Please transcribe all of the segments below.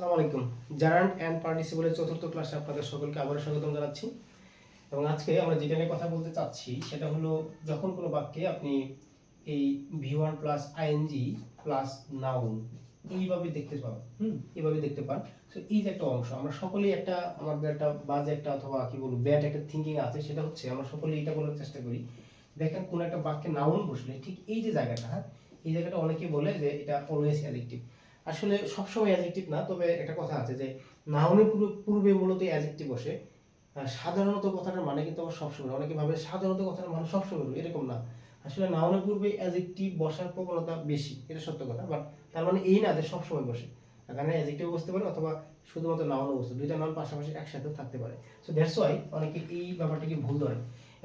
আসসালামু আলাইকুম। Gerund and পার্টিসিপলের চতুর্থ ক্লাসে আপনাদের সকলকে আবারও স্বাগতম জানাচ্ছি। এবং আজকে আমরা যেটা নিয়ে কথা বলতে চাচ্ছি সেটা হলো যখন কোনো বাক্যে আপনি এই V one plus ING plus noun এইভাবে দেখতে পান, এইভাবে দেখতে পান। তো এই যে একটা অংশ আমরা সকলেই একটা আমাদের একটা বাজে একটা অথবা কি বলবো ব্যাড একটা থিঙ্কিং আছে, সেটা হচ্ছে আমরা সকলেই এটা বলার চেষ্টা করি। দেখেন কোনো একটা বাক্যে নাউন বসলে ঠিক এই যে জায়গাটা, এই জায়গাটা অনেকেই বলে যে এটা অলওয়েজ অ্যাডজেক্টিভ। আসলে সবসময় অ্যাডজেক্টিভ না, তবে একটা কথা আছে যে নাউনের পূর্বে মূলত অ্যাডজেক্টিভ বসে। সাধারণত কথাটার মানে কিন্তু আবার সবসময়, অনেকে ভাবে সাধারণত কথাটার মানে সবসময় এরকম না। আসলে নাউনের পূর্বে অ্যাডজেক্টিভ বসার প্রবণতা বেশি, এটা সত্য কথা, বাট তার মানে এই না যে সবসময় বসে। এখানে অ্যাডজেক্টিভ বসতে পারে অথবা শুধুমাত্র নাউনও বসতে, দুইটা নাউন পাশাপাশি একসাথে থাকতে পারে। সো দ্যাটস ওয়াই অনেকে এই ব্যাপারটাকে ভুল ধরে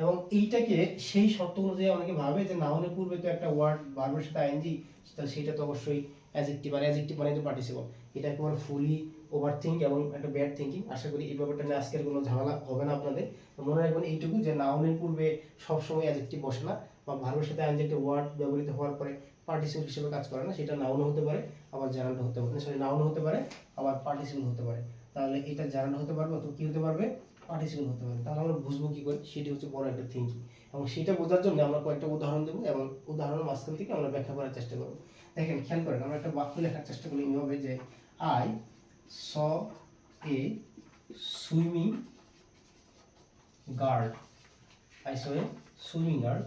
এবং এইটাকে সেই শর্ত অনুযায়ী অনেকে ভাবে যে নাউনের পূর্বে তো একটা ওয়ার্ড ভার্বের সাথে আইএনজি, তাহলে সেটা তো অবশ্যই অ্যাডজেক্টিভ, আর অ্যাডজেক্টিভ মানে তো পার্টিসিপল। এটা একেবারে ফুলি ওভার থিঙ্ক এবং একটা ব্যাড থিঙ্কিং। আশা করি এই ব্যাপারটা নিয়ে আজকের কোনো ঝামেলা হবে না আপনাদের। মনে রাখবেন এইটুকু যে নাউনের পূর্বে সবসময় অ্যাডজেক্টিভ বসে না, বা ভার্বের সাথে আইএনজি একটা ওয়ার্ড ব্যবহৃত হওয়ার পরে পার্টিসিপল হিসেবে কাজ করে না। সেটা নাউনও হতে পারে, আবার জারান্ড হতে পারে, সরি নাউনও হতে পারে, আবার পার্টিসিপল হতে পারে। তাহলে এটা জারান্ড হতে পারবে অথবা কি হতে পারবে, পার্টিসিপল হতে পারে। তাহলে আমরা বুঝবো কি করে, সেটি হচ্ছে বড় একটা থিঙ্কিং। এবং সেটা বোঝার জন্য আমরা কয়েকটা উদাহরণ দেবো এবং উদাহরণের মাঝখান থেকে আমরা ব্যাখ্যা করার চেষ্টা করবো। দেখেন খেয়াল করেন, আমরা একটা বাক্য লেখার চেষ্টা করি এইভাবে যে I saw a swimming guard, I saw a swimming guard,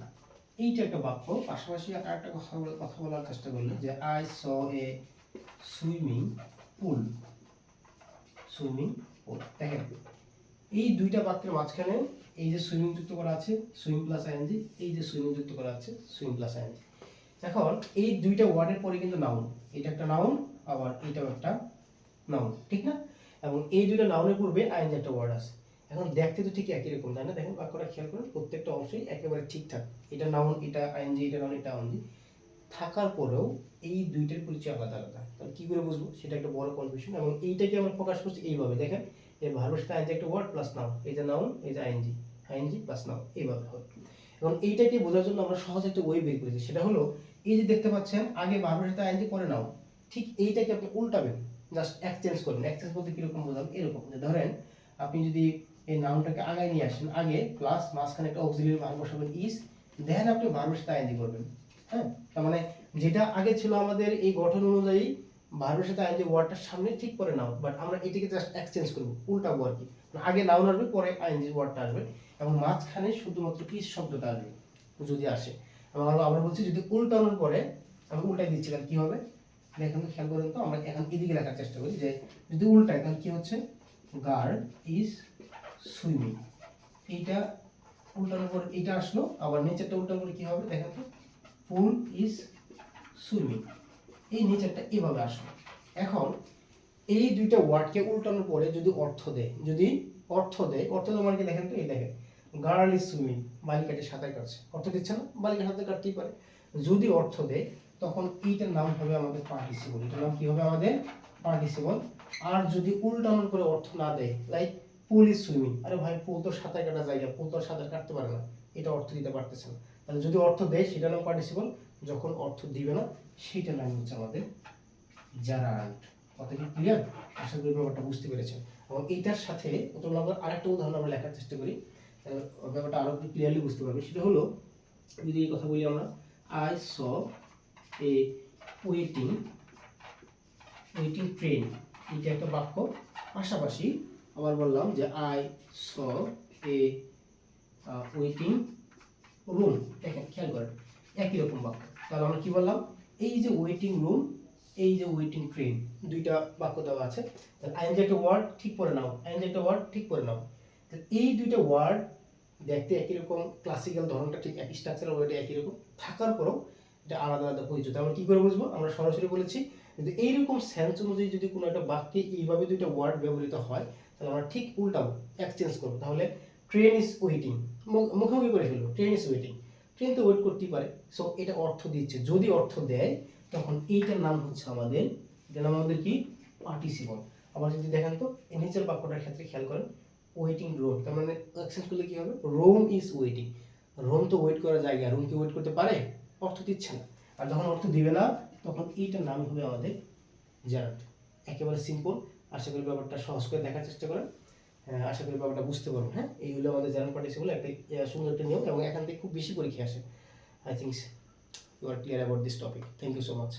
এইটা একটা বাক্য। পাশাপাশি আরেকটা কথা বলার চেষ্টা করলে যে I saw a swimming pool, swimming pool. দেখেন এই দুইটা বাক্যের মাঝখানে এই যে সুইমিং যুক্ত করা আছে, সুইম প্লাস আইএনজি, এই যে সুইমিং যুক্ত করা আছে, সুইম প্লাস আইএনজি। এখন এই দুইটা ওয়ার্ডের পরে কিন্তু নাউন, এটা একটা নাউন, আবার এটাও একটা নাউন, ঠিক না? এবং এই দুইটা নাউনের পূর্বে আইএনজি একটা ওয়ার্ড আছে। এখন দেখতে তো ঠিক একই রকম, তাই না? দেখেন বাক্যটা খেয়াল করেন, প্রত্যেকটা অংশই একেবারে ঠিকঠাক। এটা নাউন, এটা আইএনজি, এটা নাউন, এটা আইএনজি থাকার পরেও এই দুইটার পরিচয় আলাদা আলাদা। তাহলে কি করে বুঝবো, সেটা একটা বড় কনফিউশন। এবং এইটাকে আমরা প্রকাশ করছি এইভাবে, দেখেন এই ভার্বের সাথে আইএনজি একটা ওয়ার্ড প্লাস নাউন, এই যে নাউন, এই যে আইএনজি, আইএনজি প্লাস নাউন, এইভাবে হয়। এবং এইটাকে বোঝার জন্য আমরা সহজ একটা ওয়ে বের করেছি, সেটা হলো এই যে দেখতে পাচ্ছেন আগে ভার্বের সাথে আইএনজি পরে নাউন, ঠিক এইটাকে আপনি উল্টাবেন, জাস্ট এক্সচেঞ্জ করবেন। এক্সচেঞ্জ বলতে কিরকম বোঝাবেন, এরকম যে ধরেন আপনি যদি এই নাউনটাকে আগায় নিয়ে আসেন, আগে প্লাস মাঝখানে একটা অক্সিলিয়ারি ভার্ব বসাবেন ইজ, দেন আপনি ভার্বের সাথে আইএনজি করবেন। হ্যাঁ, তার মানে যেটা আগে ছিল আমাদের এই গঠন অনুযায়ী ভার্বের সাথে আইএনজি ওয়ার্ডটার সামনে ঠিক পরে নাউন, বাট আমরা এটাকে জাস্ট এক্সচেঞ্জ করব, উল্টাবো আর কি। আগে নাউন আসবে, পরে আইএনজি ওয়ার্ডটা আসবে, এবং মাঝখানে শুধুমাত্র ইজ শব্দটা আসবে যদি আসে। এবং আমরা বলছি যদি উল্টানোর পরে, আমি উল্টাই দিচ্ছি, তাহলে কি হবে দেখেন তো, খেয়াল করেন তো। আমরা এখন এদিকে লেখার চেষ্টা করি যে যদি উল্টাই তাহলে কি হচ্ছে, গার্ড ইজ সুইমিং, এইটা উল্টানোর পর এইটা আসলো, আবার নিচেরটা উল্টানোর পরে কি হবে দেখেন তো, পুল ইজ সুইমিং, এই নিচেরটা এভাবে আসলো। এখন এই দুইটা ওয়ার্ডকে উল্টানোর পরে যদি অর্থ দেয়, যদি অর্থ দেয়, অর্থ তোমার কি দেখেন তো, এই দেখেন গার্ল ইজ সুইমিং, বালিকাটি সাঁতার কাটছে, অর্থ দিচ্ছে না, বালিকা সাঁতার কাটতেই পারে। যদি অর্থ দেয় তখন এইটার নাম হবে আমাদের পার্টিসিপল, এটার নাম কি হবে আমাদের পার্টিসিপল। আর যদি উল্টানোর করে অর্থ না দেয়, লাইক পুল ইজ সুইমিং, আরে ভাই পুল তো সাঁতার কাটা জায়গা, পুল তো সাঁতার কাটতে পারে না, এটা অর্থ দিতে পারতেছে না। তাহলে যদি অর্থ দেয় সেটা নাম পার্টিসিপল, যখন অর্থ দিবে না সেইটার নাম হচ্ছে আমাদের জারান্ড। কথা কি ক্লিয়ার? আশা করি ব্যাপারটা বুঝতে পেরেছেন। এবং এইটার সাথে আমরা আরেকটা উদাহরণ আমরা লেখার চেষ্টা করি, ব্যাপারটা আরো ক্লিয়ারলি বুঝতে পারবে। সেটা হলো যদি এই কথা বলি আমরা, I saw A waiting waiting train, এটা একটা বাক্য। পাশাপাশি আবার বললাম যে I saw A waiting room, দেখেন খেয়াল করেন একই রকম বাক্য। তাহলে আমরা কি বললাম, এই যে ওয়েটিং রুম, এই যে ওয়েটিং ট্রেন, দুইটা বাক্য দেওয়া আছে। আইএনজি একটা ওয়ার্ড ঠিক করে নাও, আইএনজি একটা ওয়ার্ড ঠিক করে নাও। এই দুইটা ওয়ার্ড দেখতে একই রকম, ক্লাসিক্যাল ধরনটা ঠিক একই, স্ট্রাকচারাল ওয়েটা একই রকম থাকার পরেও এটা আলাদা আলাদা পরিচিত। আমরা কি করে বুঝবো, আমরা সরাসরি বলেছি যদি এইরকম সেন্স অনুযায়ী যদি কোনো একটা বাক্যে এইভাবে দুইটা ওয়ার্ড ব্যবহৃত হয়, তাহলে আমরা ঠিক উল্টাবো, এক্সচেঞ্জ করবো। তাহলে ট্রেন ইজ ওয়েটিং, মুখোমুখি করে ফেলবো, ট্রেন ইজ ওয়েটিং, ট্রেন তো ওয়েট করতেই পারে। সো এটা অর্থ দিচ্ছে, যদি অর্থ দেয় তখন এইটার নাম হচ্ছে আমাদের, এটার নাম আমাদের কি, পার্টিসিপল। আবার যদি দেখেন তো এই নিচের বাক্যটার ক্ষেত্রে খেয়াল করেন, ওয়েটিং রোম, তার মানে এক্সচেঞ্জ করলে কি হবে, রোম ইজ ওয়েটিং, রোম তো ওয়েট করার জায়গা, রোম কি ওয়েট করতে পারে, অর্থ দিচ্ছে না। আর যখন অর্থ দিবে না তখন এইটার নাম হবে আমাদের জারান্ড। একেবারে সিম্পল, আশা করি ব্যাপারটা সহজ করে দেখার চেষ্টা করেন। আশা করি ব্যাপারটা বুঝতে পারবেন। হ্যাঁ, এই হলো আমাদের জেনারেল পার্টিসিপল একটা সুন্দর একটা নিয়ম, এবং এখান থেকে খুব বেশি পরীক্ষা আসে। I think you are clear about this topic. Thank you so much.